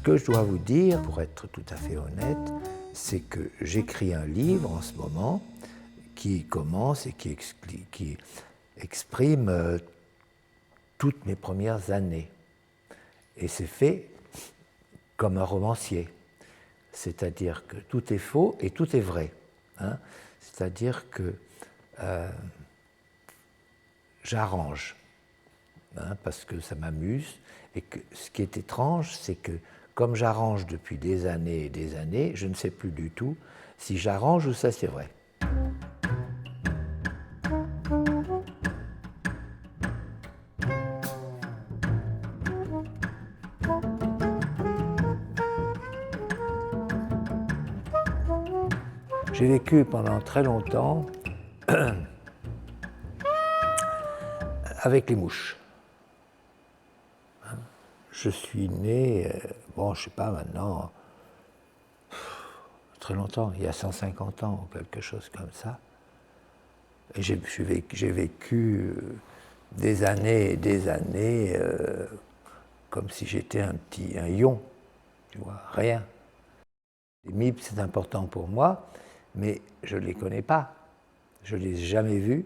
Ce que je dois vous dire, pour être tout à fait honnête, c'est que j'écris un livre en ce moment qui commence et qui exprime toutes mes premières années. Et c'est fait comme un romancier. C'est-à-dire que tout est faux et tout est vrai. Hein. C'est-à-dire que j'arrange, hein, parce que ça m'amuse. Et que ce qui est étrange, c'est que comme j'arrange depuis des années et des années, je ne sais plus du tout si j'arrange ou ça c'est vrai. J'ai vécu pendant très longtemps avec les mouches. Je suis né, bon, je ne sais pas maintenant, très longtemps, il y a 150 ans ou quelque chose comme ça. Et j'ai vécu des années et des années comme si j'étais un ion, tu vois, rien. Les MIB, c'est important pour moi, mais je ne les connais pas. Je ne les ai jamais vus.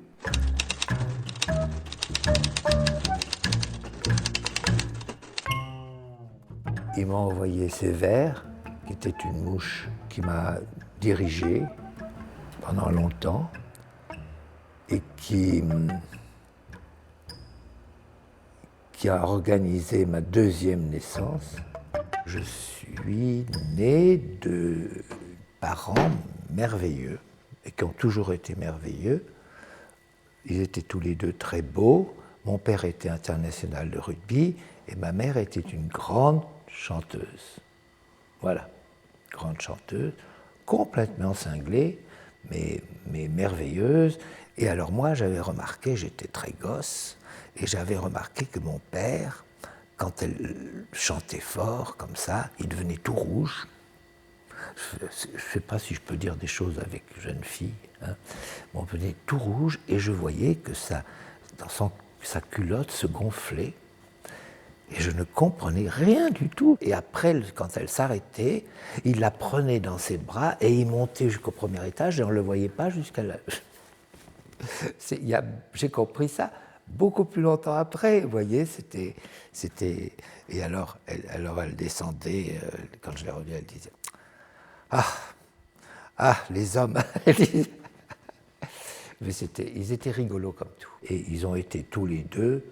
Il m'a envoyé ces vers, qui était une mouche qui m'a dirigé pendant longtemps et qui a organisé ma deuxième naissance. Je suis né de parents merveilleux et qui ont toujours été merveilleux. Ils étaient tous les deux très beaux. Mon père était international de rugby et ma mère était une grande chanteuse. Voilà, grande chanteuse, complètement cinglée, mais merveilleuse. Et alors moi, j'avais remarqué, j'étais très gosse, et j'avais remarqué que mon père, quand elle chantait fort comme ça, il devenait tout rouge. Je ne sais pas si je peux dire des choses avec jeune fille. Hein. Bon, il devenait tout rouge et je voyais que sa culotte se gonflait. Et je ne comprenais rien du tout. Et après, quand elle s'arrêtait, il la prenait dans ses bras et il montait jusqu'au premier étage et on ne le voyait pas jusqu'à la... J'ai compris ça beaucoup plus longtemps après, vous voyez, c'était... Et alors elle descendait, quand je l'ai revue, elle disait « Ah, les hommes !» Mais ils étaient rigolos comme tout. Et ils ont été tous les deux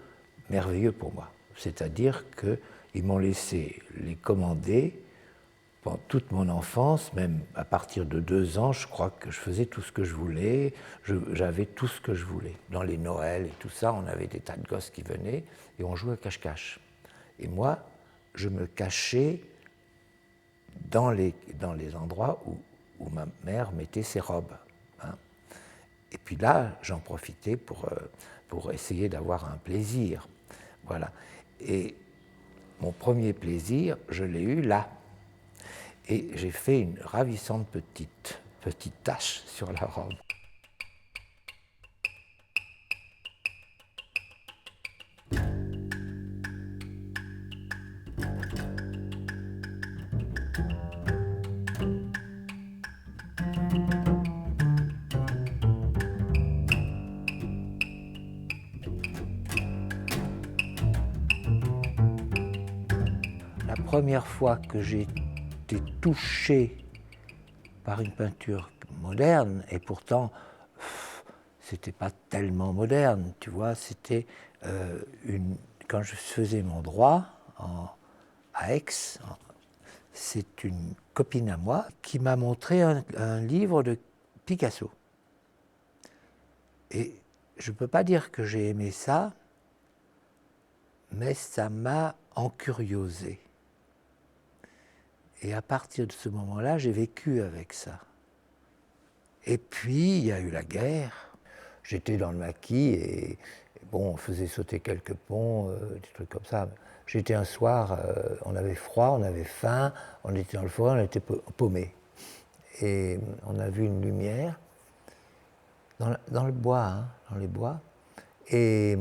merveilleux pour moi. C'est-à-dire qu'ils m'ont laissé les commander pendant toute mon enfance, même à partir de 2 ans, je crois que je faisais tout ce que je voulais, j'avais tout ce que je voulais. Dans les Noëls et tout ça, on avait des tas de gosses qui venaient et on jouait à cache-cache. Et moi, je me cachais dans les endroits où ma mère mettait ses robes. Hein. Et puis là, j'en profitais pour essayer d'avoir un plaisir. Voilà. Et mon premier plaisir, je l'ai eu là. Et j'ai fait une ravissante petite tache sur la robe. La première fois que j'ai été touché par une peinture moderne, et pourtant, c'était pas tellement moderne, tu vois, c'était quand je faisais mon droit à Aix, c'est une copine à moi qui m'a montré un livre de Picasso. Et je ne peux pas dire que j'ai aimé ça, mais ça m'a encuriosé. Et à partir de ce moment-là, j'ai vécu avec ça. Et puis, il y a eu la guerre. J'étais dans le maquis et bon, on faisait sauter quelques ponts, des trucs comme ça. J'étais un soir, on avait froid, on avait faim, on était dans le forêt, on était paumés. Et on a vu une lumière dans le bois, hein, dans les bois. Et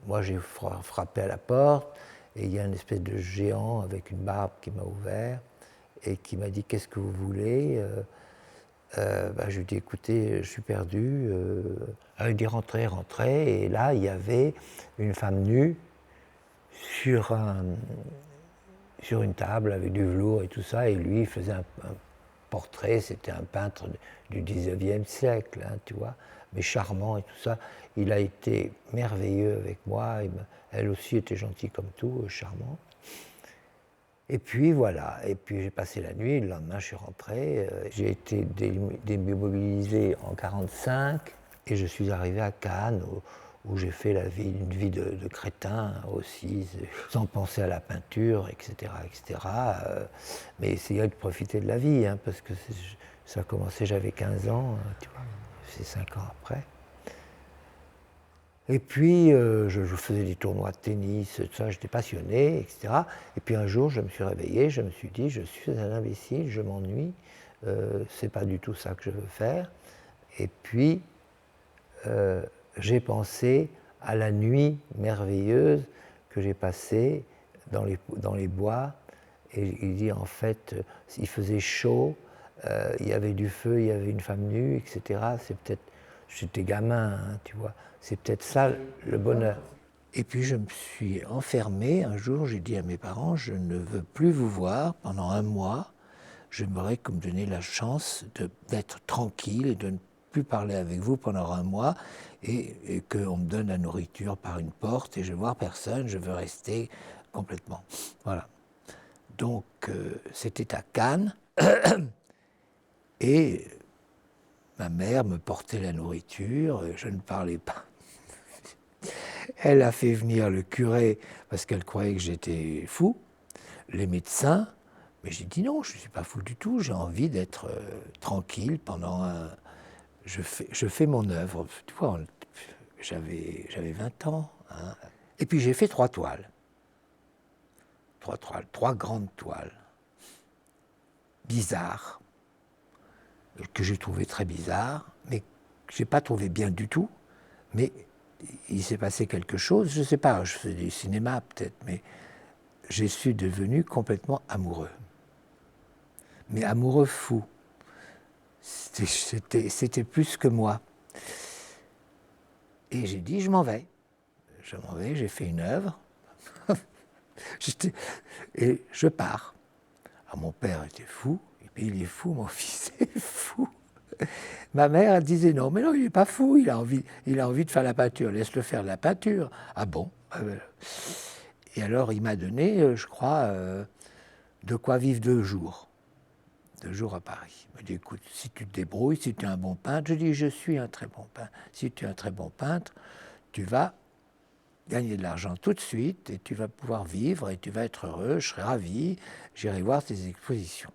moi, j'ai frappé à la porte Et il y a une espèce de géant avec une barbe qui m'a ouvert et qui m'a dit « Qu'est-ce que vous voulez ?» Je lui ai dit « Écoutez, je suis perdu. » Il dit « Rentrez, rentrez. » Et là, il y avait une femme nue sur une table avec du velours et tout ça. Et lui, il faisait un portrait. C'était un peintre du 19e siècle, hein, tu vois, mais charmant et tout ça. Il a été merveilleux avec moi. Elle aussi était gentille comme tout, charmant. Et puis voilà, et puis j'ai passé la nuit, le lendemain je suis rentré, j'ai été démobilisé en 1945 et je suis arrivé à Cannes où j'ai fait une vie de crétin aussi, sans penser à la peinture, etc. etc. Mais essayer de profiter de la vie, hein, parce que ça a commencé, j'avais 15 ans, tu vois, c'est 5 ans après. Et puis, je faisais des tournois de tennis, tout ça, j'étais passionné, etc. Et puis un jour, je me suis réveillé, je me suis dit, je suis un imbécile, je m'ennuie, c'est pas du tout ça que je veux faire. Et puis, j'ai pensé à la nuit merveilleuse que j'ai passée dans les bois. Et il dit, en fait, il faisait chaud, il y avait du feu, il y avait une femme nue, etc. C'est peut-être, j'étais gamin, hein, tu vois. C'est peut-être ça le bonheur. Et puis je me suis enfermé. Un jour, j'ai dit à mes parents, je ne veux plus vous voir pendant un mois. J'aimerais que vous me donniez la chance d'être tranquille et de ne plus parler avec vous pendant un mois et qu'on me donne la nourriture par une porte et je ne veux voir personne, je veux rester complètement. Voilà. Donc c'était à Cannes et ma mère me portait la nourriture, je ne parlais pas. Elle a fait venir le curé parce qu'elle croyait que j'étais fou, les médecins, mais j'ai dit non, je ne suis pas fou du tout, j'ai envie d'être tranquille pendant je fais mon œuvre. Tu vois, j'avais 20 ans. Hein. Et puis j'ai fait 3 toiles. 3 grandes toiles. Bizarres, que j'ai trouvé très bizarres, mais que je n'ai pas trouvé bien du tout, mais il s'est passé quelque chose, je ne sais pas, je faisais du cinéma peut-être, mais je suis devenu complètement amoureux. Mais amoureux fou. C'était plus que moi. Et j'ai dit, je m'en vais. Je m'en vais, j'ai fait une œuvre. Et je pars. Alors, mon père était fou, et puis il est fou, mon fils est fou. Ma mère, elle disait non, mais non, il n'est pas fou, il a envie de faire la peinture, laisse-le faire de la peinture. Ah bon? Et alors, il m'a donné, je crois, de quoi vivre 2 jours. 2 jours à Paris. Il m'a dit, écoute, si tu te débrouilles, si tu es un bon peintre, je dis, je suis un très bon peintre. Si tu es un très bon peintre, tu vas gagner de l'argent tout de suite et tu vas pouvoir vivre et tu vas être heureux, je serai ravi, j'irai voir tes expositions.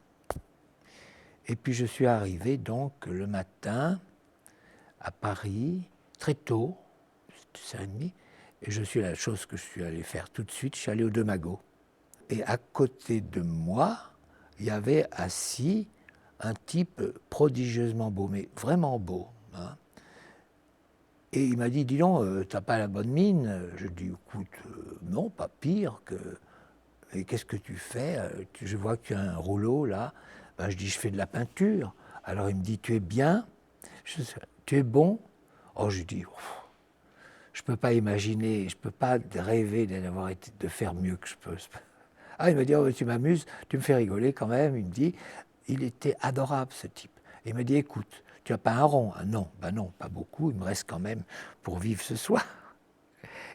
Et puis je suis arrivé donc le matin à Paris, très tôt, c'était 5h30, et la chose que je suis allé faire tout de suite, je suis allé au De Magot. Et à côté de moi, il y avait assis un type prodigieusement beau, mais vraiment beau. Hein. Et il m'a dit, dis donc, t'as pas la bonne mine? Je dis, écoute, non, pas pire que... Et qu'est-ce que tu fais? Je vois que tu as un rouleau là. Ben, je dis, je fais de la peinture. Alors il me dit, tu es bien? Tu es bon? Oh, je dis, je peux pas imaginer, je peux pas rêver de faire mieux que je peux. Ah, il me dit, oh, tu m'amuses, tu me fais rigoler quand même. Il me dit, il était adorable ce type. Et il me dit, écoute, tu n'as pas un rond? Ah, non, ben non, pas beaucoup, il me reste quand même pour vivre ce soir.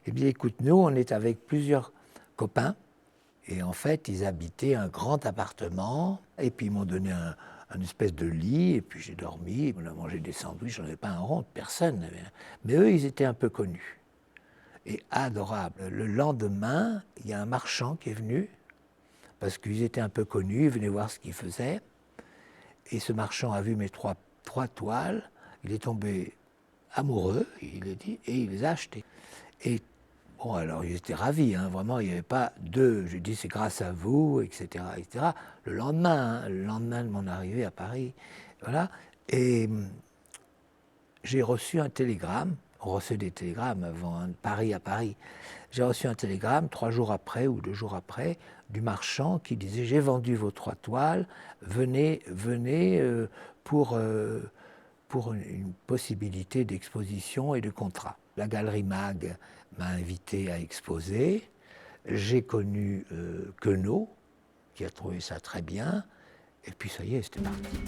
Il me dit, écoute, nous, on est avec plusieurs copains, et en fait, ils habitaient un grand appartement, et puis ils m'ont donné un espèce de lit, et puis j'ai dormi, on a mangé des sandwichs, j'en avais pas un rond, personne. Mais eux, ils étaient un peu connus, et adorables. Le lendemain, il y a un marchand qui est venu, parce qu'ils étaient un peu connus, ils venaient voir ce qu'ils faisaient, et ce marchand a vu mes trois toiles, il est tombé amoureux, il a dit, et il les a achetées. Et bon, alors ils étaient ravis, hein, vraiment, il n'y avait pas de... Je dis, c'est grâce à vous, etc., etc. Le lendemain de mon arrivée à Paris, voilà. Et j'ai reçu un télégramme, On recevait des télégrammes avant, hein, de Paris à Paris. J'ai reçu un télégramme 3 jours après ou 2 jours après du marchand qui disait « J'ai vendu vos 3 toiles, venez pour une possibilité d'exposition et de contrat ». La Galerie Mag m'a invité à exposer. J'ai connu Queneau, qui a trouvé ça très bien. Et puis ça y est, c'était parti.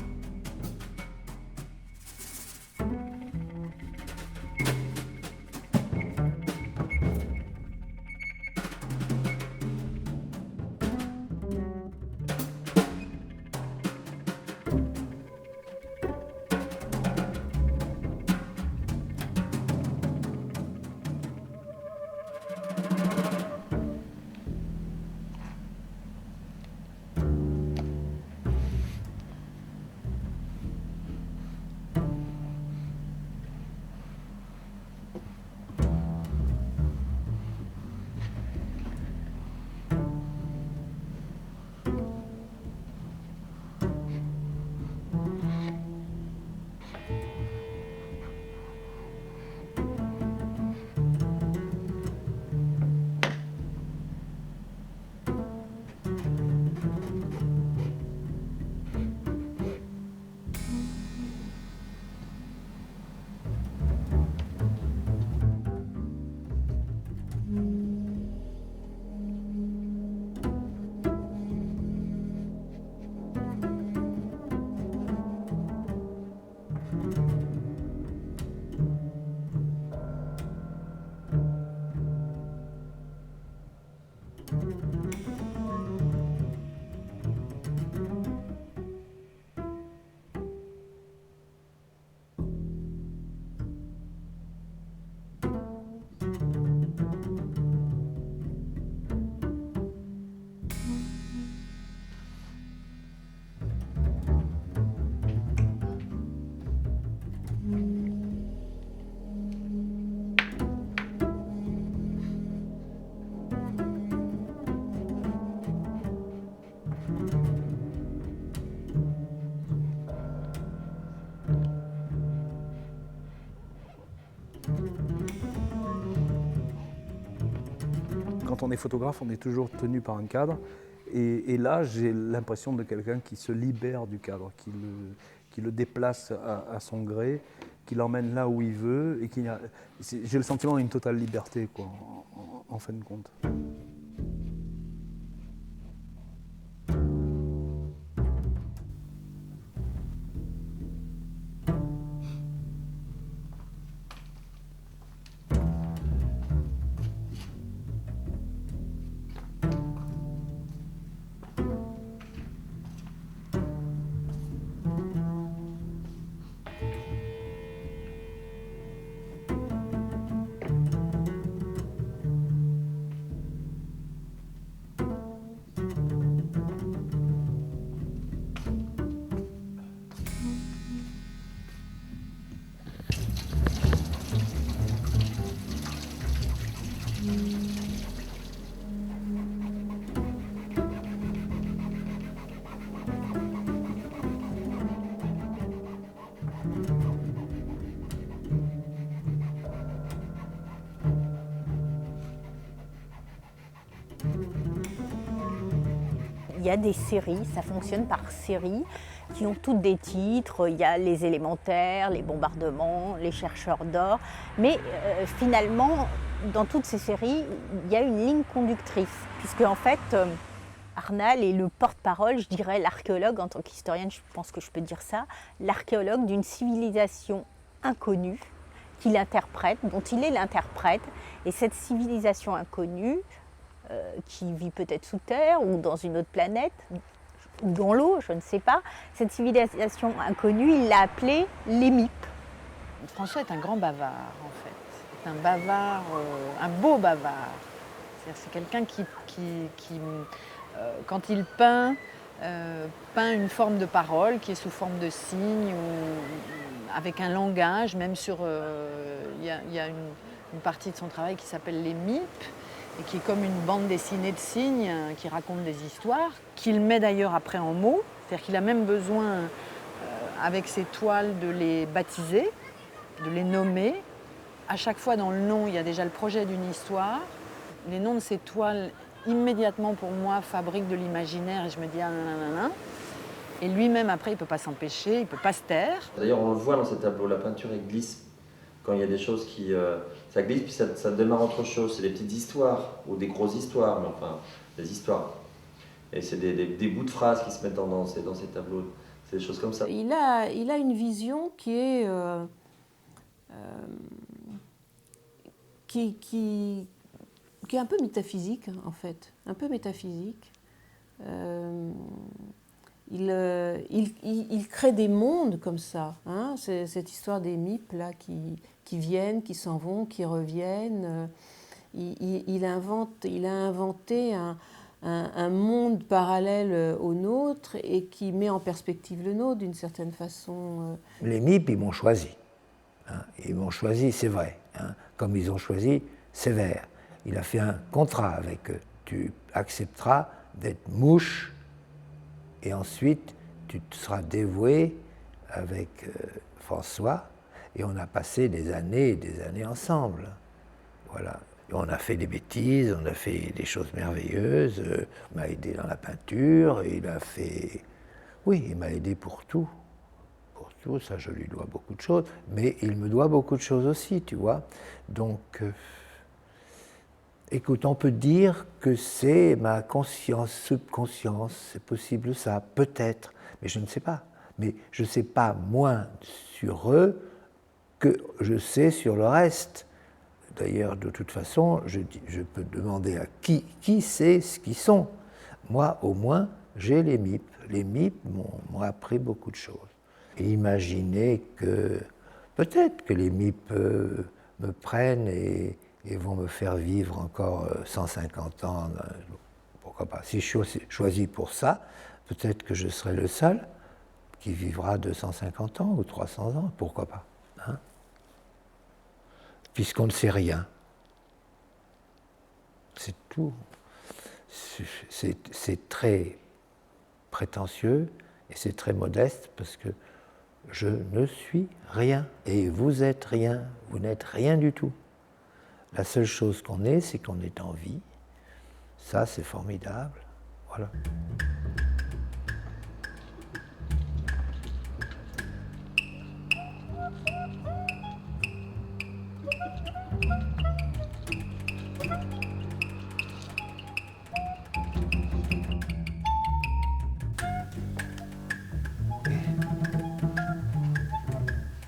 Quand on est photographe, on est toujours tenu par un cadre. Et là, j'ai l'impression de quelqu'un qui se libère du cadre, qui le déplace à son gré, qui l'emmène là où il veut. Et j'ai le sentiment d'une totale liberté, quoi, en fin de compte. Il y a des séries, ça fonctionne par séries, qui ont toutes des titres. Il y a les élémentaires, les bombardements, les chercheurs d'or. Mais finalement, dans toutes ces séries, il y a une ligne conductrice. Puisque en fait, Arnal est le porte-parole, je dirais l'archéologue, en tant qu'historienne, je pense que je peux dire ça, l'archéologue d'une civilisation inconnue qu'il interprète, dont il est l'interprète. Et cette civilisation inconnue, qui vit peut-être sous terre ou dans une autre planète, ou dans l'eau, je ne sais pas. Cette civilisation inconnue, il l'a appelée les MIP. François est un grand bavard, en fait. C'est un bavard, un beau bavard. C'est quelqu'un qui quand il peint une forme de parole qui est sous forme de signe ou avec un langage, même sur... Il y a une partie de son travail qui s'appelle les MIP, et qui est comme une bande dessinée de signes qui raconte des histoires, qu'il met d'ailleurs après en mots. C'est-à-dire qu'il a même besoin, avec ses toiles, de les baptiser, de les nommer. À chaque fois dans le nom, il y a déjà le projet d'une histoire. Les noms de ces toiles, immédiatement pour moi, fabriquent de l'imaginaire et je me dis ah nanana. Et lui-même après, il ne peut pas s'empêcher, il ne peut pas se taire. D'ailleurs, on le voit dans ces tableaux, la peinture elle glisse. Quand il y a des choses qui... ça glisse, puis ça démarre autre chose. C'est des petites histoires, ou des grosses histoires, mais enfin, des histoires. Et c'est des bouts de phrases qui se mettent dans ces tableaux. C'est des choses comme ça. Il a une vision qui est un peu métaphysique, en fait. Un peu métaphysique. Il crée des mondes comme ça. Hein, cette histoire des MIP là, qui viennent, qui s'en vont, qui reviennent. Il a inventé un monde parallèle au nôtre et qui met en perspective le nôtre d'une certaine façon. Les MIP, ils m'ont choisi. Hein. Ils m'ont choisi, c'est vrai. Hein. Comme ils ont choisi Sévère. Il a fait un contrat avec eux. Tu accepteras d'être mouche et ensuite tu te seras dévoué avec François et on a passé des années et des années ensemble. Voilà. On a fait des bêtises, on a fait des choses merveilleuses. Il m'a aidé dans la peinture, il a fait... Oui, il m'a aidé pour tout. Pour tout, ça je lui dois beaucoup de choses. Mais il me doit beaucoup de choses aussi, tu vois. Donc, écoute, on peut dire que c'est ma conscience, subconscience, c'est possible ça, peut-être, mais je ne sais pas. Mais je ne sais pas moins sur eux que je sais sur le reste. D'ailleurs, de toute façon, je peux demander à qui sait ce qu'ils sont. Moi, au moins, j'ai les MIP. Les MIP m'ont appris beaucoup de choses. Et imaginez que, peut-être que les MIP me prennent et vont me faire vivre encore 150 ans. Pourquoi pas? Si je suis choisi pour ça, peut-être que je serai le seul qui vivra 250 ans ou 300 ans. Pourquoi pas, hein? Puisqu'on ne sait rien. C'est tout. C'est très prétentieux et c'est très modeste parce que je ne suis rien et vous êtes rien, vous n'êtes rien du tout. La seule chose qu'on est, c'est qu'on est en vie. Ça, c'est formidable. Voilà.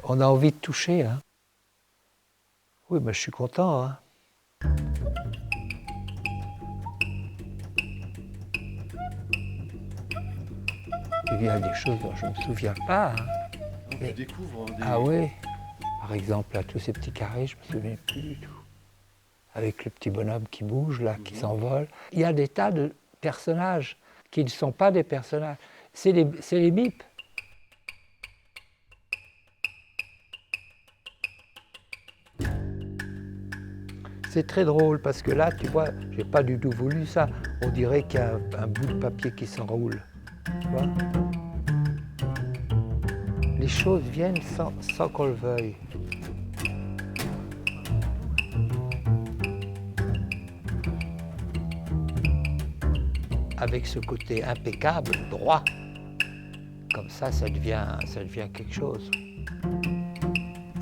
On a envie de toucher, hein. Oui, mais je suis content, hein. Il y a des choses dont je ne me souviens pas, hein. On découvre des... Ah oui, par exemple, là, tous ces petits carrés, je ne me souviens plus du tout. Avec le petit bonhomme qui bouge, là, qui s'envole. Il y a des tas de personnages qui ne sont pas des personnages. C'est les MIP. C'est très drôle parce que là, tu vois, j'ai pas du tout voulu ça. On dirait qu'il y a un bout de papier qui s'enroule. Tu vois ? Les choses viennent sans qu'on le veuille. Avec ce côté impeccable, droit, comme ça devient quelque chose.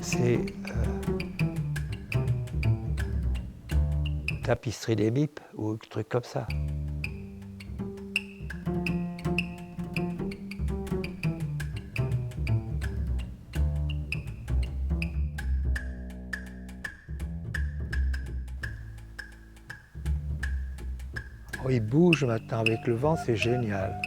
C'est tapisserie des MIP ou un truc comme ça. Oh, il bouge maintenant avec le vent, c'est génial.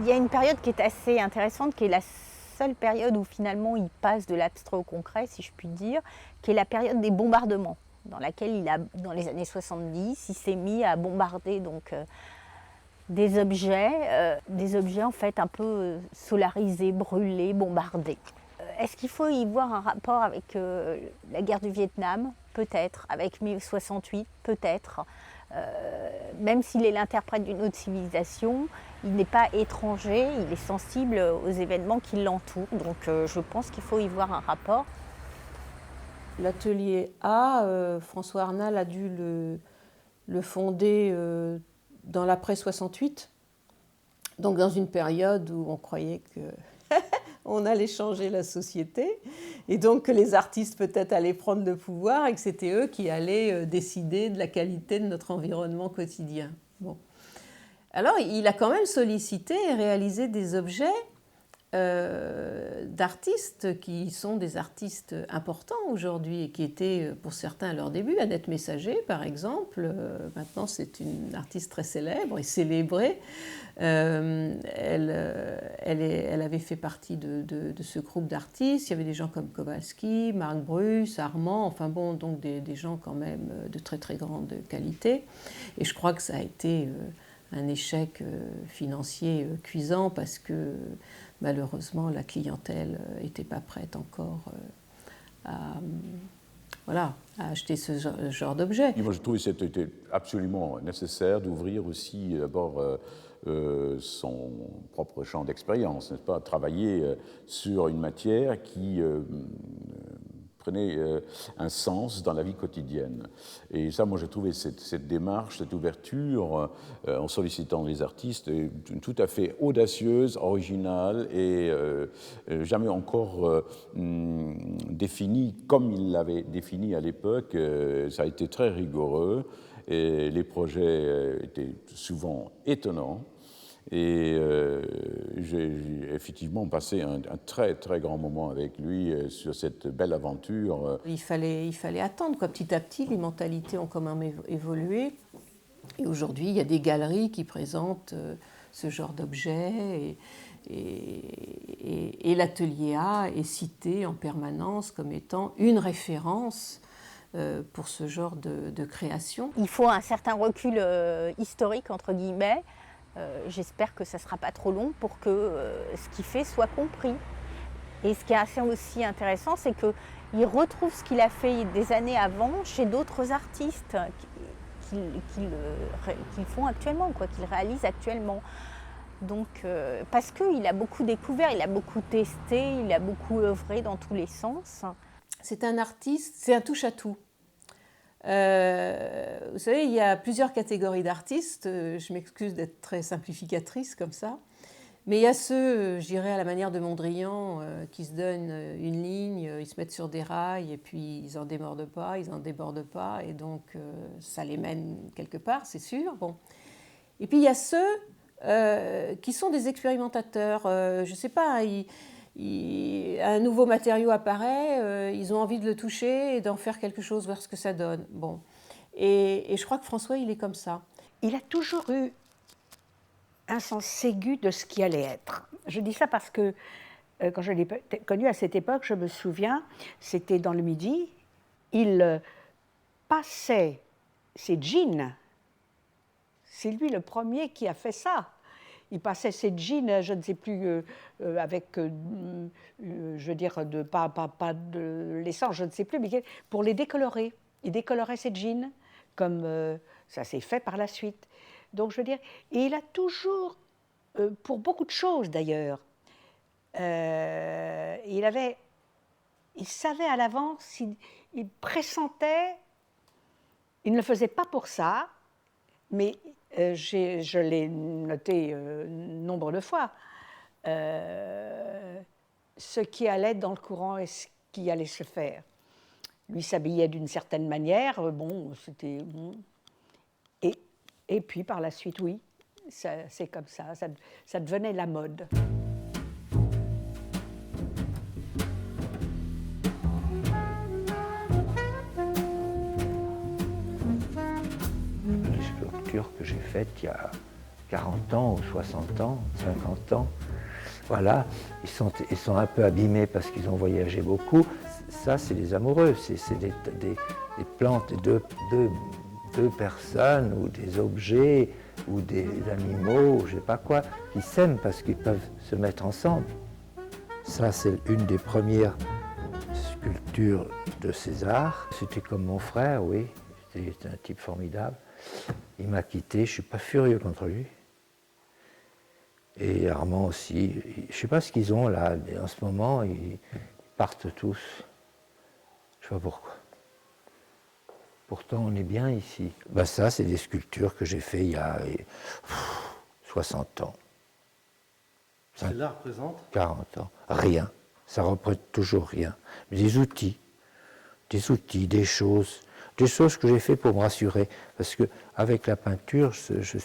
Il y a une période qui est assez intéressante, qui est la seule période où finalement il passe de l'abstrait au concret, si je puis dire, qui est la période des bombardements, dans laquelle dans les années 70, il s'est mis à bombarder donc, des objets en fait un peu solarisés, brûlés, bombardés. Est-ce qu'il faut y voir un rapport avec la guerre du Vietnam? Peut-être. Avec 1068? Peut-être. Même s'il est l'interprète d'une autre civilisation, il n'est pas étranger, il est sensible aux événements qui l'entourent. Donc je pense qu'il faut y voir un rapport. L'atelier A, François Arnal a dû le fonder dans l'après 68, donc dans une période où on croyait que on allait changer la société, et donc que les artistes peut-être allaient prendre le pouvoir et que c'était eux qui allaient décider de la qualité de notre environnement quotidien. Bon. Alors il a quand même sollicité et réalisé des objets d'artistes qui sont des artistes importants aujourd'hui et qui étaient pour certains à leur début. Annette Messager par exemple, maintenant c'est une artiste très célèbre et célébrée. Elle avait fait partie de ce groupe d'artistes. Il y avait des gens comme Kowalski, Marc Bruce, Armand, enfin bon, donc des gens quand même de très très grande qualité. Et je crois que ça a été un échec financier cuisant parce que malheureusement la clientèle n'était pas prête encore à acheter ce genre d'objet. Moi, je trouvais que c'était absolument nécessaire d'ouvrir aussi d'abord son propre champ d'expérience, n'est-ce pas, travailler sur une matière qui prenait un sens dans la vie quotidienne. Et ça, moi, j'ai trouvé cette démarche, cette ouverture, en sollicitant les artistes, tout à fait audacieuse, originale et jamais encore définie comme il l'avait définie à l'époque. Ça a été très rigoureux et les projets étaient souvent étonnants. Et j'ai effectivement passé un très très grand moment avec lui sur cette belle aventure. Il fallait attendre, quoi. Petit à petit, les mentalités ont quand même évolué. Et aujourd'hui, il y a des galeries qui présentent ce genre d'objets. Et l'atelier A est cité en permanence comme étant une référence pour ce genre de création. Il faut un certain recul historique, entre guillemets. J'espère que ça ne sera pas trop long pour que ce qu'il fait soit compris. Et ce qui est assez aussi intéressant, c'est qu'il retrouve ce qu'il a fait des années avant chez d'autres artistes qui font actuellement, qu'ils réalisent actuellement. Donc, parce qu'il a beaucoup découvert, il a beaucoup testé, il a beaucoup œuvré dans tous les sens. C'est un artiste, c'est un touche-à-tout. Vous savez, il y a plusieurs catégories d'artistes. Je m'excuse d'être très simplificatrice comme ça. Mais il y a ceux, je dirais, à la manière de Mondrian, qui se donnent une ligne, ils se mettent sur des rails et puis ils n'en démordent pas, ils n'en débordent pas. Et donc, ça les mène quelque part, c'est sûr. Bon. Et puis, il y a ceux qui sont des expérimentateurs. Je ne sais pas, un nouveau matériau apparaît, ils ont envie de le toucher et d'en faire quelque chose, voir ce que ça donne. Bon. Et je crois que François, il est comme ça. Il a toujours eu un sens aigu de ce qui allait être. Je dis ça parce que quand je l'ai connu à cette époque, je me souviens, c'était dans le Midi, il passait ses jeans. C'est lui le premier qui a fait ça. Il passait ses jeans, je ne sais plus, avec, je veux dire, pas de l'essence, je ne sais plus, mais pour les décolorer. Il décolorait ses jeans, comme ça s'est fait par la suite. Donc, je veux dire, et il a toujours, pour beaucoup de choses d'ailleurs, il savait à l'avance, il pressentait, il ne le faisait pas pour ça, mais je l'ai noté nombre de fois, ce qui allait dans le courant et ce qui allait se faire. Lui s'habillait d'une certaine manière, bon, c'était... Et puis par la suite, oui, c'est comme ça devenait la mode. Les sculptures que j'ai faites il y a 40 ans ou 60 ans, 50 ans. Voilà, ils sont un peu abîmés parce qu'ils ont voyagé beaucoup. Ça, c'est les amoureux, c'est des plantes, deux personnes ou des objets ou des animaux, ou je ne sais pas quoi, qui s'aiment parce qu'ils peuvent se mettre ensemble. Ça, c'est une des premières sculptures de César. C'était comme mon frère, oui, c'était un type formidable. Il m'a quitté, je ne suis pas furieux contre lui. Et Armand aussi. Je ne sais pas ce qu'ils ont là, en ce moment, ils partent tous. Je ne sais pas pourquoi. Pourtant, on est bien ici. Ben ça, c'est des sculptures que j'ai faites il y a 60 ans. Celle-là représente 40 ans. Rien. Ça ne représente toujours rien. Mais des outils, des choses que j'ai fait pour me rassurer. Parce qu'avec la peinture, je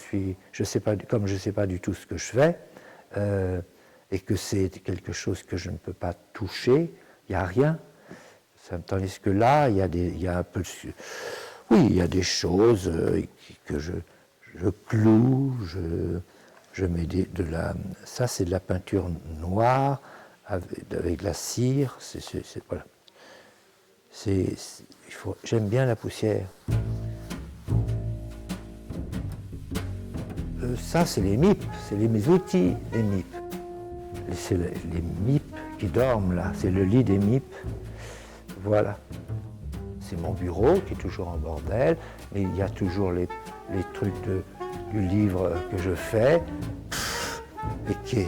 sais pas, comme je ne sais pas du tout ce que je fais, et que c'est quelque chose que je ne peux pas toucher, il n'y a rien. Tandis que là, il y a un peu de... Oui, il y a des choses que je cloue, je mets de la... Ça, c'est de la peinture noire avec de la cire. Voilà. J'aime bien la poussière. Ça, c'est les mipes, c'est mes outils, les mipes. C'est les mipes qui dorment là, c'est le lit des mipes. Voilà. C'est mon bureau qui est toujours en bordel, mais il y a toujours les trucs du livre que je fais, et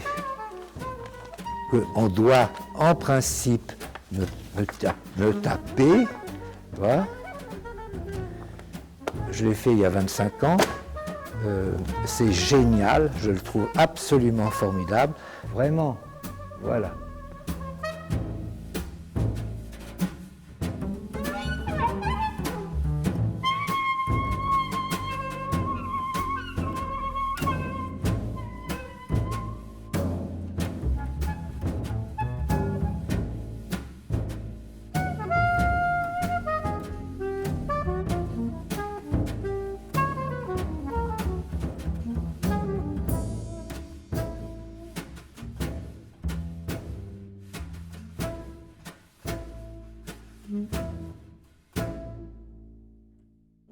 qu'on doit en principe me taper. Voilà. Je l'ai fait il y a 25 ans. C'est génial, je le trouve absolument formidable. Vraiment, voilà.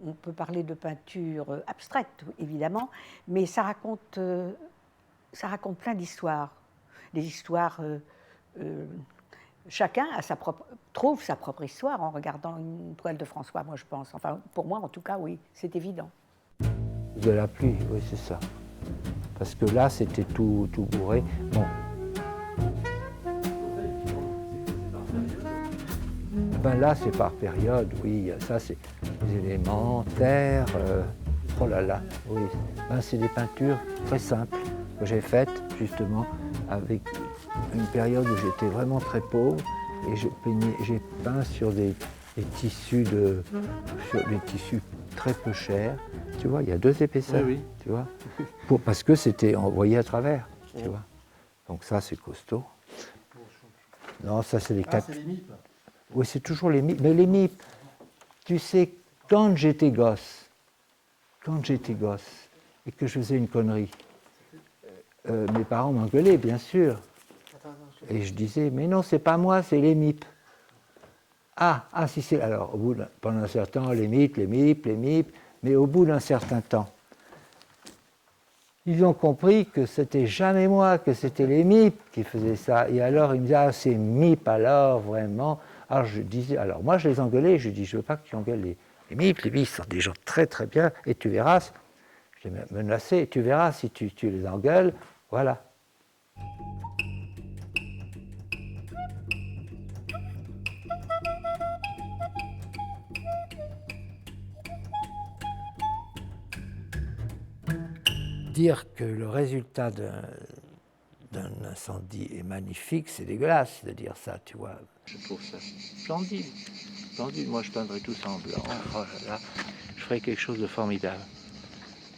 On peut parler de peinture abstraite, évidemment, mais ça raconte plein d'histoires. Des histoires, chacun trouve sa propre histoire en regardant une toile de François, moi je pense. Enfin, pour moi, en tout cas, oui, c'est évident. De la pluie, oui, c'est ça. Parce que là, c'était tout bourré. Bon. Ben là, c'est par période, oui. Ça, c'est les éléments, terre. Oh là là, oui. Ben, c'est des peintures très simples que j'ai faites, justement, avec une période où j'étais vraiment très pauvre. Et j'ai peint sur des tissus très peu chers. Tu vois, il y a 2 épaisseurs, oui. Tu vois, parce que c'était envoyé à travers, tu vois. Donc ça, c'est costaud. Non, ça, c'est les c'est les mipes. Oui, c'est toujours les mipes. Mais les mipes, tu sais, quand j'étais gosse, et que je faisais une connerie, mes parents m'engueulaient, bien sûr. Et je disais, mais non, c'est pas moi, c'est les mipes. Ah, si c'est... Alors, pendant un certain temps, les mipes, mais au bout d'un certain temps, ils ont compris que c'était jamais moi, que c'était les mipes qui faisaient ça. Et alors, ils me disaient, ah, c'est mipes alors, vraiment. Alors, je disais, alors moi, je les engueulais, je dis, je veux pas que tu engueules les mipes sont des gens très très bien, et tu verras, je les menacé, tu verras si tu les engueules, voilà. Dire que le résultat d'un incendie est magnifique, c'est dégueulasse de dire ça, tu vois. Je trouve ça splendide. Moi, je peindrais tout ça en blanc. Oh là là, je ferais quelque chose de formidable.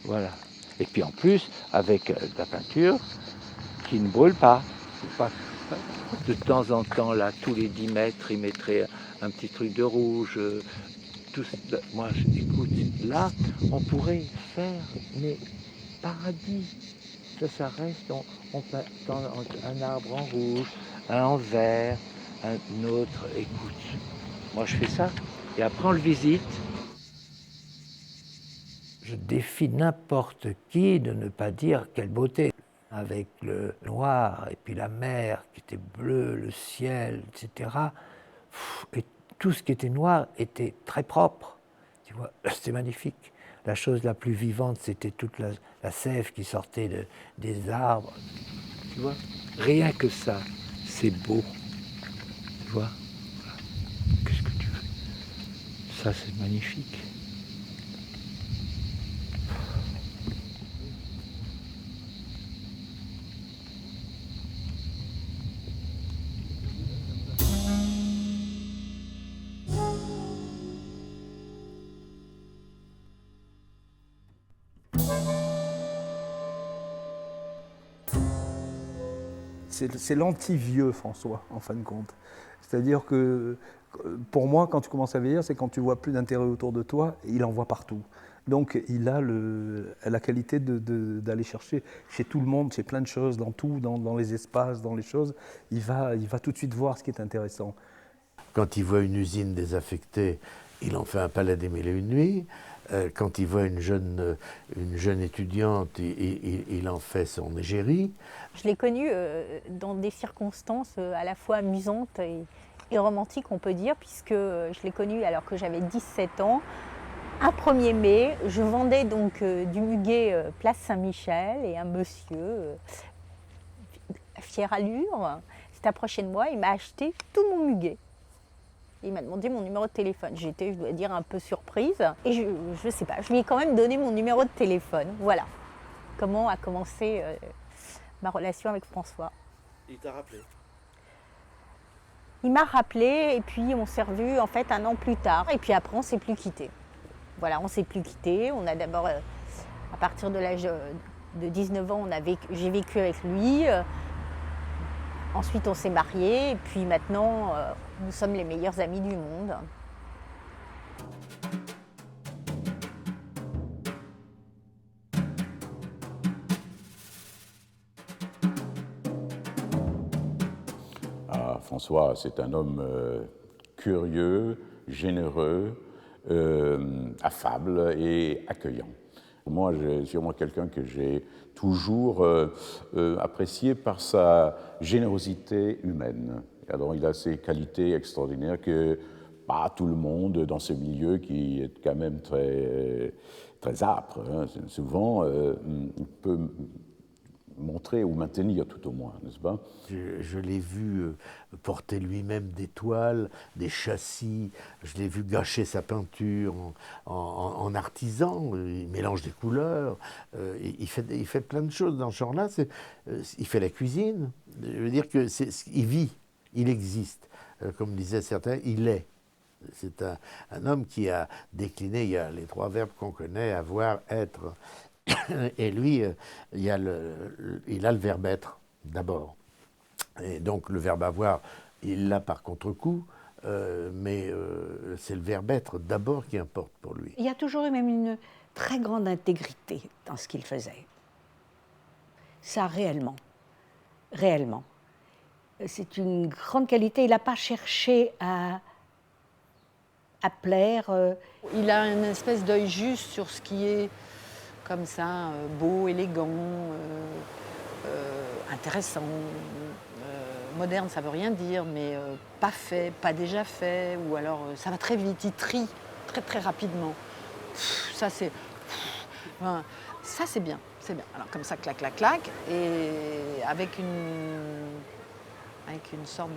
Voilà. Et puis en plus, avec de la peinture qui ne brûle pas. De temps en temps, là, tous les 10 mètres, ils mettraient un petit truc de rouge. Écoute, là, on pourrait faire paradis. Ça reste, on passe dans un arbre en rouge, un en vert, un autre. Écoute, moi je fais ça, et après on le visite. Je défie n'importe qui de ne pas dire quelle beauté. Avec le noir, et puis la mer qui était bleue, le ciel, etc. Et tout ce qui était noir était très propre. Tu vois, c'était magnifique. La chose la plus vivante, c'était toute la sève qui sortait des arbres. Tu vois, rien que ça, c'est beau. Tu vois, voilà. Qu'est-ce que tu veux? Ça, c'est magnifique. C'est l'anti-vieux François, en fin de compte. C'est-à-dire que, pour moi, quand tu commences à vieillir, c'est quand tu vois plus d'intérêt autour de toi, et il en voit partout. Donc il a la qualité d'aller chercher chez tout le monde, chez plein de choses, dans tout, dans les espaces, dans les choses. Il va tout de suite voir ce qui est intéressant. Quand il voit une usine désaffectée, il en fait un palais des mille et une nuits. Quand il voit une jeune étudiante, il en fait son égérie. Je l'ai connu dans des circonstances à la fois amusantes et romantiques, on peut dire, puisque je l'ai connu alors que j'avais 17 ans. Un 1er mai, je vendais donc du muguet place Saint-Michel, et un monsieur, fière allure, s'est approché de moi, il m'a acheté tout mon muguet. Il m'a demandé mon numéro de téléphone. J'étais, je dois dire, un peu surprise. Et je ne sais pas, je lui ai quand même donné mon numéro de téléphone. Voilà comment a commencé ma relation avec François. Il t'a rappelé? Il m'a rappelé, et puis on s'est revus en fait 1 an plus tard. Et puis après, on ne s'est plus quittés. Voilà, on ne s'est plus quittés. On a d'abord, à partir de l'âge de 19 ans, j'ai vécu avec lui. Ensuite, on s'est mariés, et puis maintenant, nous sommes les meilleurs amis du monde. Ah, François, c'est un homme curieux, généreux, affable et accueillant. Moi, c'est sûrement quelqu'un que j'ai toujours apprécié par sa générosité humaine. Alors, il a ces qualités extraordinaires que pas tout le monde dans ce milieu qui est quand même très, très âpre, hein, souvent, peut montrer ou maintenir tout au moins, n'est-ce pas? Je l'ai vu porter lui-même des toiles, des châssis, je l'ai vu gâcher sa peinture en artisan, il mélange des couleurs, il fait plein de choses dans ce genre-là, il fait la cuisine, je veux dire qu'il vit, il existe, comme disaient certains, il est. C'est un homme qui a décliné, il y a les 3 verbes qu'on connaît, avoir, être. Et lui, il a le verbe être, d'abord. Et donc le verbe avoir, il l'a par contre-coup, mais c'est le verbe être d'abord qui importe pour lui. Il y a toujours eu même une très grande intégrité dans ce qu'il faisait. Ça, réellement. Réellement. C'est une grande qualité. Il n'a pas cherché à plaire. Il a une espèce d'œil juste sur ce qui est comme ça, beau, élégant, intéressant. Moderne, ça ne veut rien dire, mais pas fait, pas déjà fait, ou alors ça va très vite, il trie très très rapidement. Ça c'est bien, c'est bien. Alors comme ça, clac, clac, clac, et avec une sorte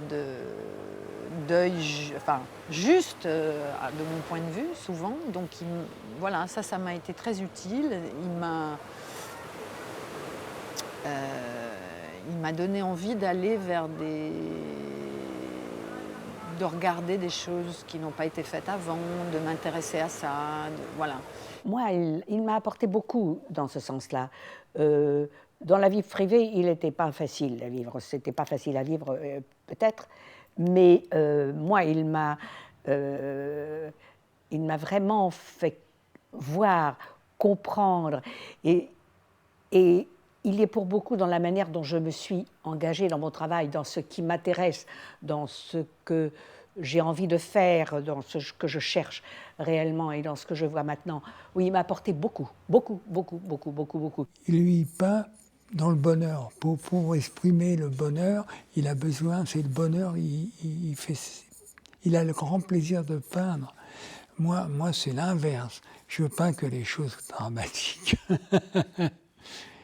d'œil, enfin, juste de mon point de vue, souvent. Donc voilà, ça m'a été très utile. Il m'a donné envie d'aller vers de regarder des choses qui n'ont pas été faites avant, de m'intéresser à ça, voilà. Moi, il m'a apporté beaucoup dans ce sens-là. Dans la vie privée, il n'était pas facile à vivre. C'était pas facile à vivre, peut-être, mais moi, il m'a vraiment fait voir, comprendre, et Et il est pour beaucoup dans la manière dont je me suis engagée dans mon travail, dans ce qui m'intéresse, dans ce que j'ai envie de faire, dans ce que je cherche réellement et dans ce que je vois maintenant. Oui, il m'a apporté beaucoup. Il lui peint dans le bonheur. Pour exprimer le bonheur, il a besoin, c'est le bonheur, il a le grand plaisir de peindre. Moi c'est l'inverse. Je peins que les choses dramatiques.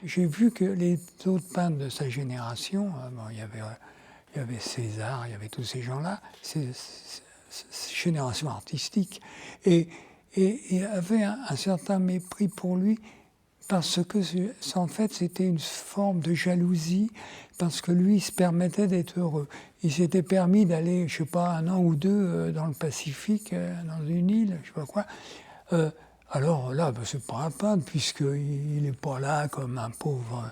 J'ai vu que les autres peintres de sa génération, il y avait César, il y avait tous ces gens-là, c'est génération artistique, et avait un certain mépris pour lui, parce que en fait c'était une forme de jalousie, parce que lui il se permettait d'être heureux. Il s'était permis d'aller, je sais pas, 1 an ou 2 dans le Pacifique, dans une île, je sais pas quoi. Alors là, c'est pas un peintre, puisqu'il n'est pas là comme un pauvre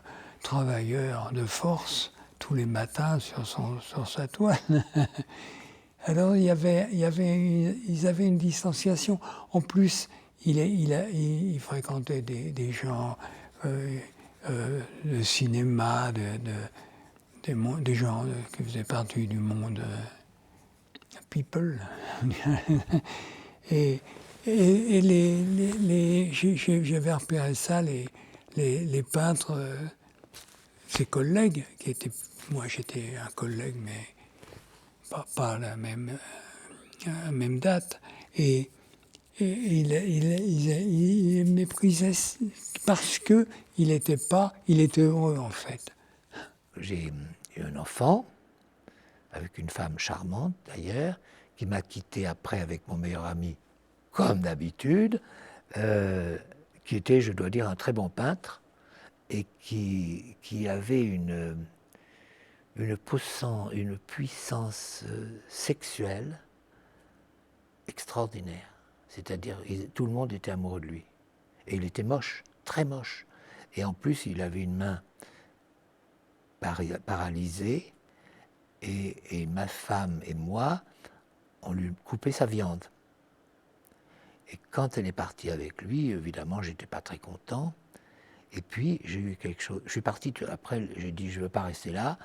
travailleur de force tous les matins sur sa toile. Alors ils avaient une distanciation. En plus, il fréquentait des gens de cinéma, des gens qui faisaient partie du monde people. Et j'avais repéré ça, les peintres, ses collègues, qui étaient, moi j'étais un collègue, mais pas à la même date, et il méprisait parce que il était heureux en fait. J'ai eu un enfant, avec une femme charmante d'ailleurs, qui m'a quitté après avec mon meilleur ami, comme d'habitude, qui était, je dois dire, un très bon peintre, et qui avait une puissance sexuelle extraordinaire. C'est-à-dire, tout le monde était amoureux de lui. Et il était moche, très moche. Et en plus, il avait une main paralysée, et ma femme et moi, on lui coupait sa viande. Et quand elle est partie avec lui, évidemment, j'étais pas très content. Et puis, j'ai eu quelque chose. Je suis parti, après, j'ai dit, je ne veux pas rester là.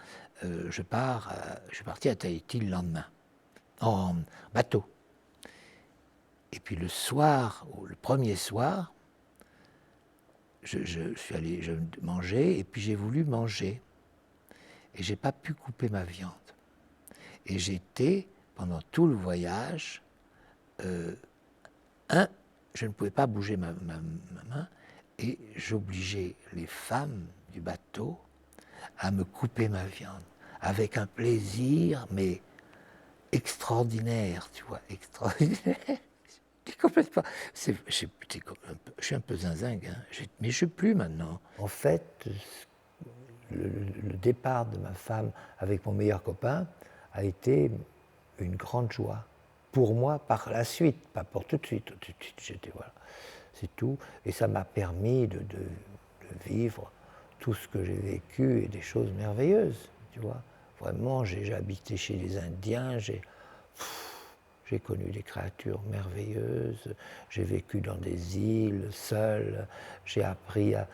Je suis parti à Tahiti le lendemain, en bateau. Et puis le soir, le premier soir, je suis allé manger, et puis j'ai voulu manger. Et je n'ai pas pu couper ma viande. Et j'étais, pendant tout le voyage, je ne pouvais pas bouger ma main, et j'obligeais les femmes du bateau à me couper ma viande, avec un plaisir, mais extraordinaire, tu vois, extraordinaire. Complètement. Je suis un peu zinzingue, hein, mais je ne suis plus maintenant. En fait, le départ de ma femme avec mon meilleur copain a été une grande joie. Pour moi, par la suite, pas pour tout de suite. Tout de suite, j'étais, voilà, c'est tout. Et ça m'a permis de vivre tout ce que j'ai vécu et des choses merveilleuses, tu vois. Vraiment, j'ai habité chez les Indiens, j'ai connu des créatures merveilleuses, j'ai vécu dans des îles, seul, j'ai appris à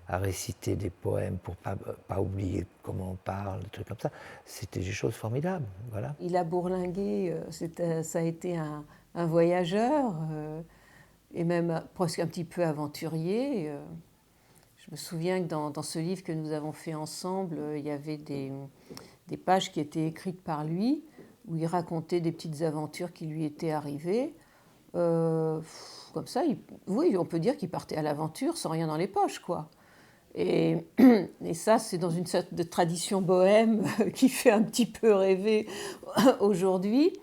réciter des poèmes pour pas oublier comment on parle, des trucs comme ça. C'était des choses formidables, voilà. Il a bourlingué, ça a été un voyageur, et même presque un petit peu aventurier. Je me souviens que dans ce livre que nous avons fait ensemble, il y avait des pages qui étaient écrites par lui, où il racontait des petites aventures qui lui étaient arrivées. Comme ça, oui, on peut dire qu'il partait à l'aventure sans rien dans les poches, quoi. Et ça, c'est dans une sorte de tradition bohème qui fait un petit peu rêver aujourd'hui.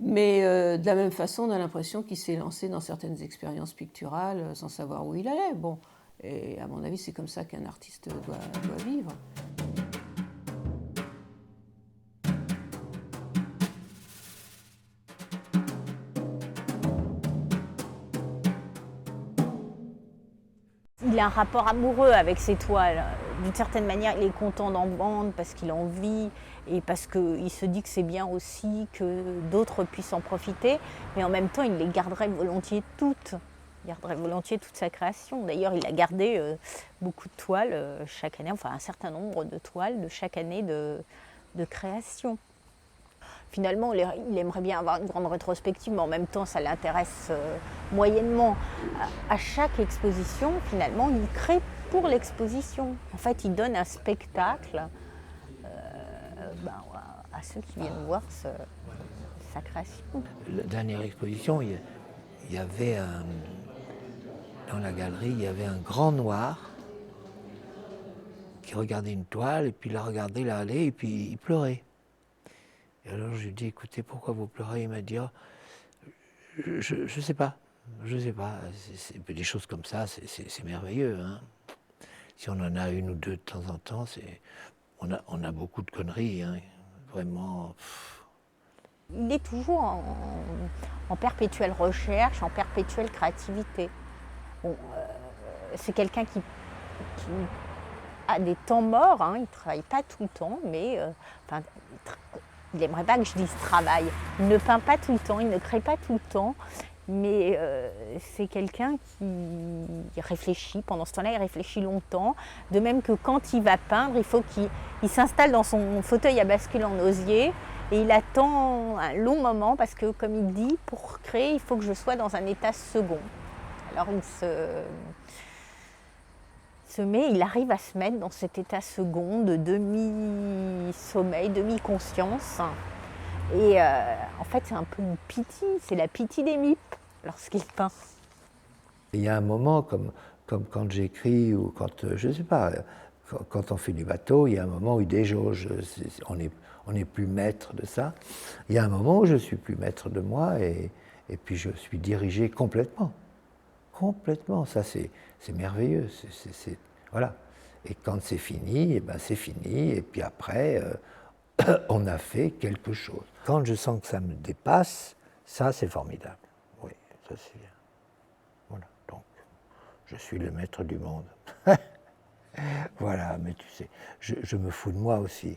Mais de la même façon, on a l'impression qu'il s'est lancé dans certaines expériences picturales sans savoir où il allait. Bon, et à mon avis, c'est comme ça qu'un artiste doit vivre. Il a un rapport amoureux avec ses toiles. D'une certaine manière, il est content d'en vendre parce qu'il en vit et parce qu'il se dit que c'est bien aussi que d'autres puissent en profiter. Mais en même temps, il les garderait volontiers toutes. Il garderait volontiers toute sa création. D'ailleurs, il a gardé beaucoup de toiles chaque année, enfin un certain nombre de toiles de chaque année de création. Finalement, il aimerait bien avoir une grande rétrospective, mais en même temps, ça l'intéresse moyennement. À chaque exposition, finalement, il crée pour l'exposition. En fait, il donne un spectacle à ceux qui viennent voir sa création. La dernière exposition, il y avait dans la galerie, il y avait un grand noir qui regardait une toile, et puis il la regardait, il allait, et puis il pleurait. Et alors je lui ai dit, écoutez, pourquoi vous pleurez? Il m'a dit, oh, je sais pas, c'est des choses comme ça, c'est merveilleux. Hein. Si on en a une ou deux de temps en temps, on a beaucoup de conneries, hein. Vraiment. Il est toujours en perpétuelle recherche, en perpétuelle créativité. Bon, c'est quelqu'un qui a des temps morts, hein, il ne travaille pas tout le temps, mais il n'aimerait pas que je dise travail. Il ne peint pas tout le temps, il ne crée pas tout le temps, mais c'est quelqu'un qui réfléchit. Pendant ce temps-là, il réfléchit longtemps. De même que quand il va peindre, il faut qu'il s'installe dans son fauteuil à bascule en osier et il attend un long moment parce que, comme il dit, pour créer, il faut que je sois dans un état second. Alors il arrive à se mettre dans cet état second de demi-sommeil, demi-conscience. Et en fait, c'est un peu une pitié, c'est la pitié des mipes lorsqu'il peint. Il y a un moment, comme quand j'écris ou quand, je ne sais pas, quand on fait du bateau, il y a un moment où il déjauge, on n'est plus maître de ça. Il y a un moment où je ne suis plus maître de moi et puis je suis dirigé complètement. Complètement, ça c'est merveilleux. Voilà. Et quand c'est fini, c'est fini. Et puis après, on a fait quelque chose. Quand je sens que ça me dépasse, ça c'est formidable. Oui, ça c'est bien. Voilà, donc je suis le maître du monde. Voilà, mais tu sais, je me fous de moi aussi.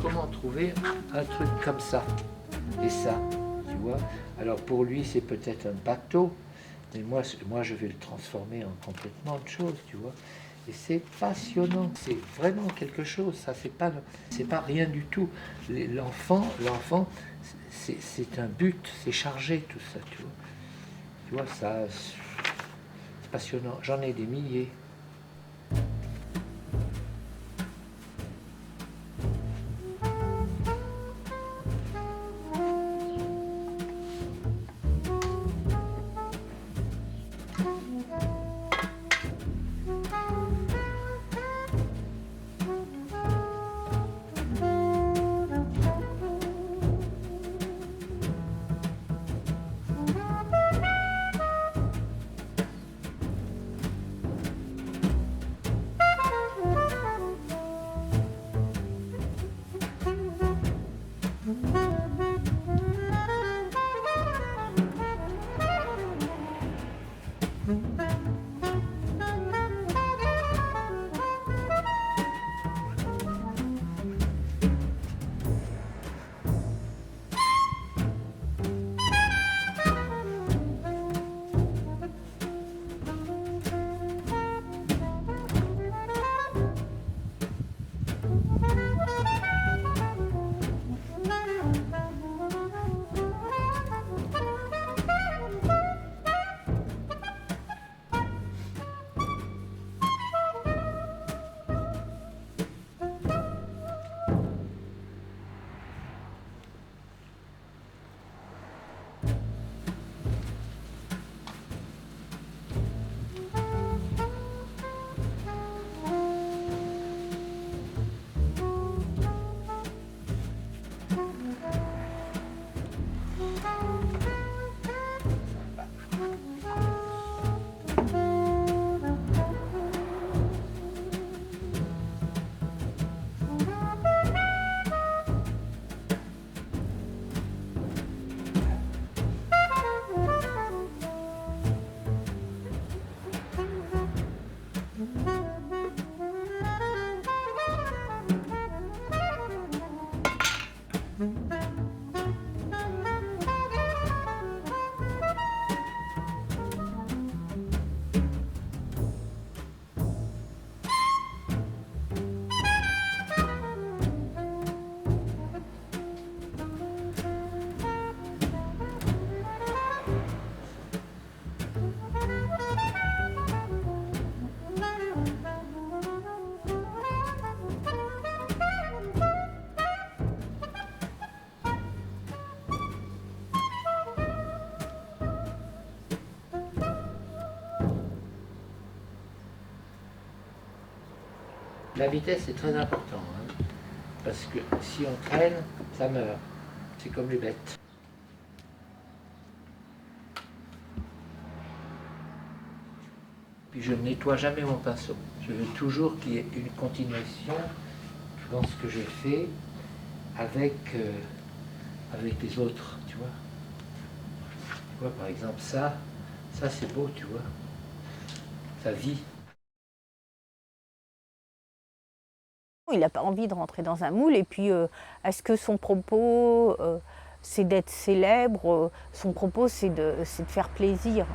Comment trouver un truc comme ça et ça, tu vois? Alors pour lui c'est peut-être un bateau, mais moi je vais le transformer en complètement autre chose, tu vois? Et c'est passionnant, c'est vraiment quelque chose, ça c'est pas rien du tout. L'enfant, c'est un but, c'est chargé tout ça, tu vois? Tu vois, ça, c'est passionnant, j'en ai des milliers. La vitesse est très importante, hein, parce que si on traîne, ça meurt. C'est comme les bêtes. Puis je ne nettoie jamais mon pinceau. Je veux toujours qu'il y ait une continuation dans ce que je fais avec, avec les autres, tu vois. Tu vois, par exemple, ça c'est beau, tu vois. Ça vit. Il n'a pas envie de rentrer dans un moule et puis est-ce que son propos c'est d'être célèbre, son propos c'est de faire plaisir,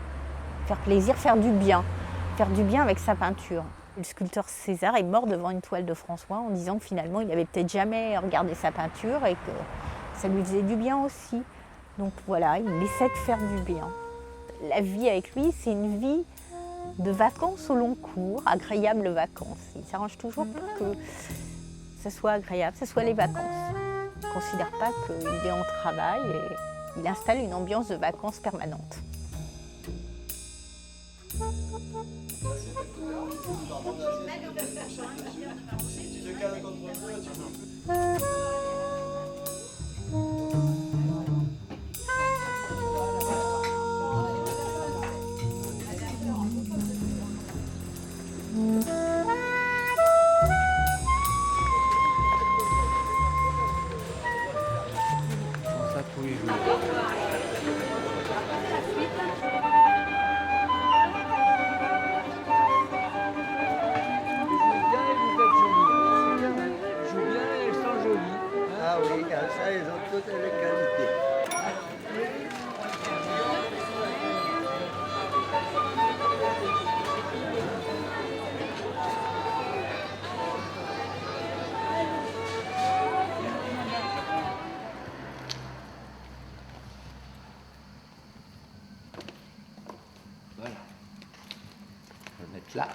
faire du bien avec sa peinture. Le sculpteur César est mort devant une toile de François en disant que finalement il n'avait peut-être jamais regardé sa peinture et que ça lui faisait du bien aussi. Donc voilà, il essaie de faire du bien. La vie avec lui, c'est une vie de vacances au long cours, agréables vacances. Il s'arrange toujours pour que ça soit agréable, ça soit les vacances. Il ne considère pas qu'il est en travail et il installe une ambiance de vacances permanente. Ah oui, comme ça, ils ont toutes les qualités. Voilà. Je vais le mettre là.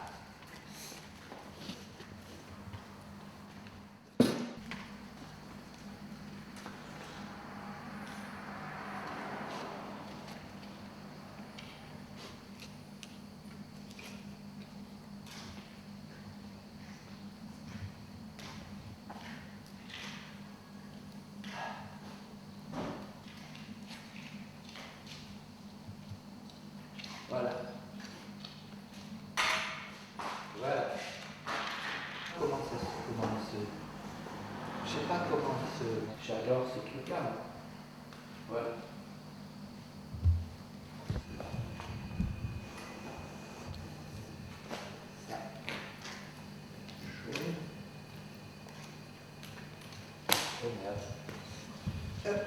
Voilà. Voilà. Comment je sais pas comment j'adore ces trucs-là. Voilà. Ça. Chouette. Oh merde. Hop.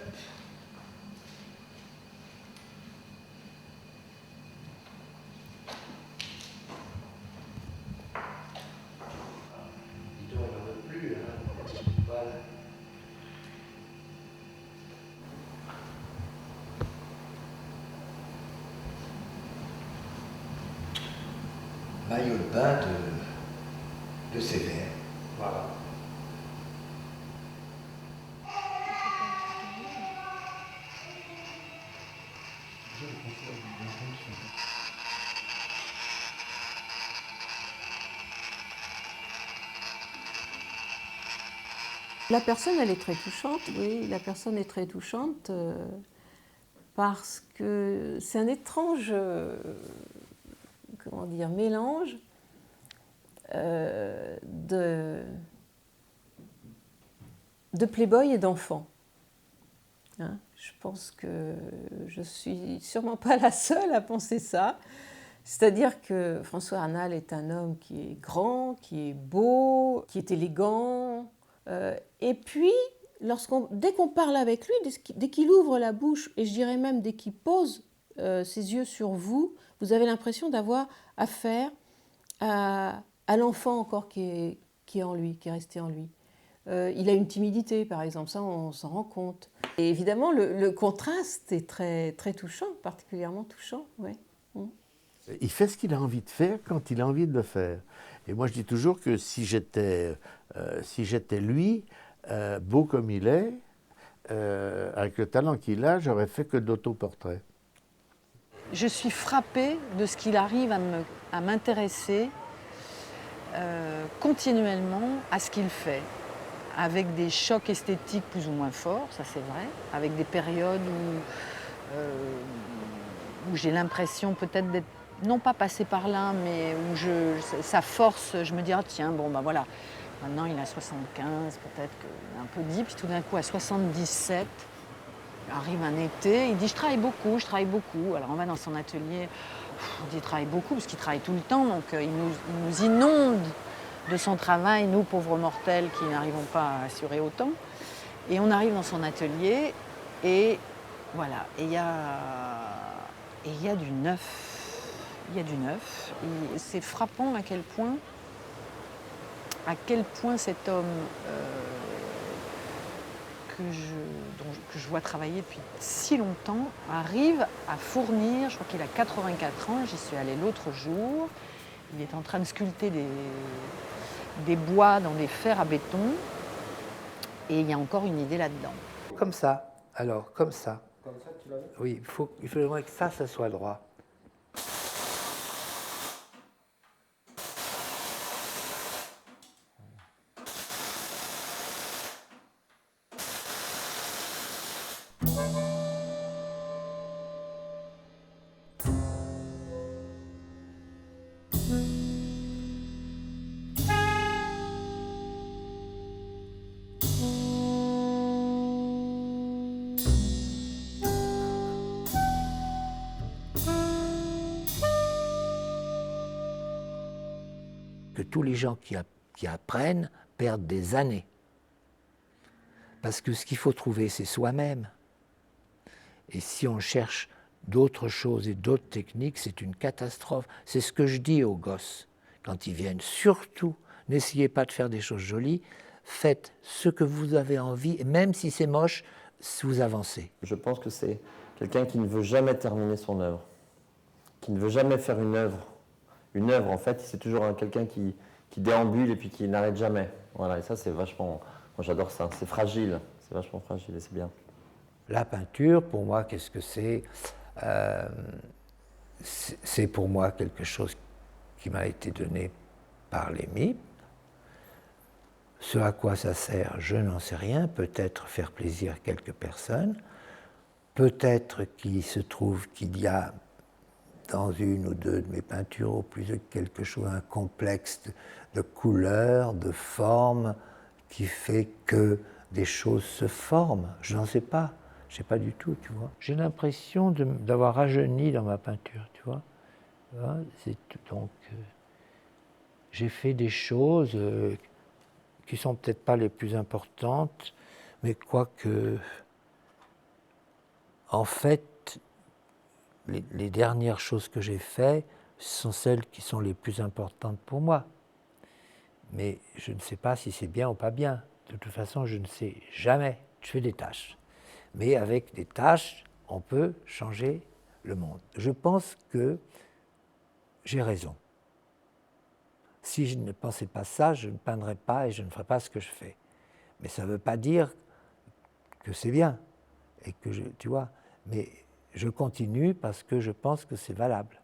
Maillot de bain de Sévère. Voilà. La personne, elle est très touchante, oui, la personne est très touchante parce que c'est un étrange comment dire, mélange de playboy et d'enfant. Hein, je pense que je suis sûrement pas la seule à penser ça. C'est-à-dire que François Arnal est un homme qui est grand, qui est beau, qui est élégant. Et puis, dès qu'on parle avec lui, dès qu'il ouvre la bouche, et je dirais même dès qu'il pose ses yeux sur vous, vous avez l'impression d'avoir affaire à l'enfant encore qui est en lui, qui est resté en lui. Il a une timidité, par exemple, ça on s'en rend compte. Et évidemment, le contraste est très, très touchant, particulièrement touchant. Ouais. Il fait ce qu'il a envie de faire quand il a envie de le faire. Et moi, je dis toujours que si j'étais lui, beau comme il est, avec le talent qu'il a, j'aurais fait que d'autoportraits. Je suis frappée de ce qu'il arrive à m'intéresser continuellement à ce qu'il fait, avec des chocs esthétiques plus ou moins forts, ça c'est vrai, avec des périodes où j'ai l'impression peut-être d'être non pas passé par là, mais où sa force, je me dis, ah tiens, bon ben voilà, maintenant il a 75, peut-être qu'il est un peu dit, puis tout d'un coup à 77, arrive un été, il dit je travaille beaucoup. Alors on va dans son atelier, il dit il travaille beaucoup parce qu'il travaille tout le temps, donc il nous inonde de son travail, nous pauvres mortels qui n'arrivons pas à assurer autant. Et on arrive dans son atelier et voilà, et il y a du neuf. Il y a du neuf. Et c'est frappant à quel point cet homme que je vois travailler depuis si longtemps arrive à fournir, je crois qu'il a 84 ans, j'y suis allée l'autre jour, il est en train de sculpter des bois dans des fers à béton et il y a encore une idée là-dedans. Comme ça, alors, comme ça. Comme ça, tu l'as vu ? Oui, il faut vraiment que ça soit droit. Que tous les gens qui apprennent perdent des années. Parce que ce qu'il faut trouver, c'est soi-même. Et si on cherche d'autres choses et d'autres techniques, c'est une catastrophe. C'est ce que je dis aux gosses quand ils viennent. Surtout, n'essayez pas de faire des choses jolies. Faites ce que vous avez envie, et même si c'est moche, vous avancez. Je pense que c'est quelqu'un qui ne veut jamais terminer son œuvre, qui ne veut jamais faire une œuvre. Une œuvre, en fait, c'est toujours quelqu'un qui déambule et puis qui n'arrête jamais. Voilà, et ça, c'est vachement... Moi, j'adore ça. C'est fragile. C'est vachement fragile et c'est bien. La peinture, pour moi, qu'est-ce que c'est ? C'est pour moi quelque chose qui m'a été donné par les MIP. Ce à quoi ça sert, je n'en sais rien. Peut-être faire plaisir à quelques personnes. Peut-être qu'il se trouve qu'il y a dans une ou deux de mes peintures, au plus de quelque chose, un complexe de couleurs, de formes, qui fait que des choses se forment. Je n'en sais pas. Je ne sais pas du tout, tu vois. J'ai l'impression d'avoir rajeuni dans ma peinture, tu vois. Donc, j'ai fait des choses qui ne sont peut-être pas les plus importantes, mais quoique, en fait, les dernières choses que j'ai faites sont celles qui sont les plus importantes pour moi. Mais je ne sais pas si c'est bien ou pas bien. De toute façon, je ne sais jamais. Je fais des tâches. Mais avec des tâches, on peut changer le monde. Je pense que j'ai raison. Si je ne pensais pas ça, je ne peindrais pas et je ne ferais pas ce que je fais. Mais ça ne veut pas dire que c'est bien. Et que tu vois, mais je continue parce que je pense que c'est valable.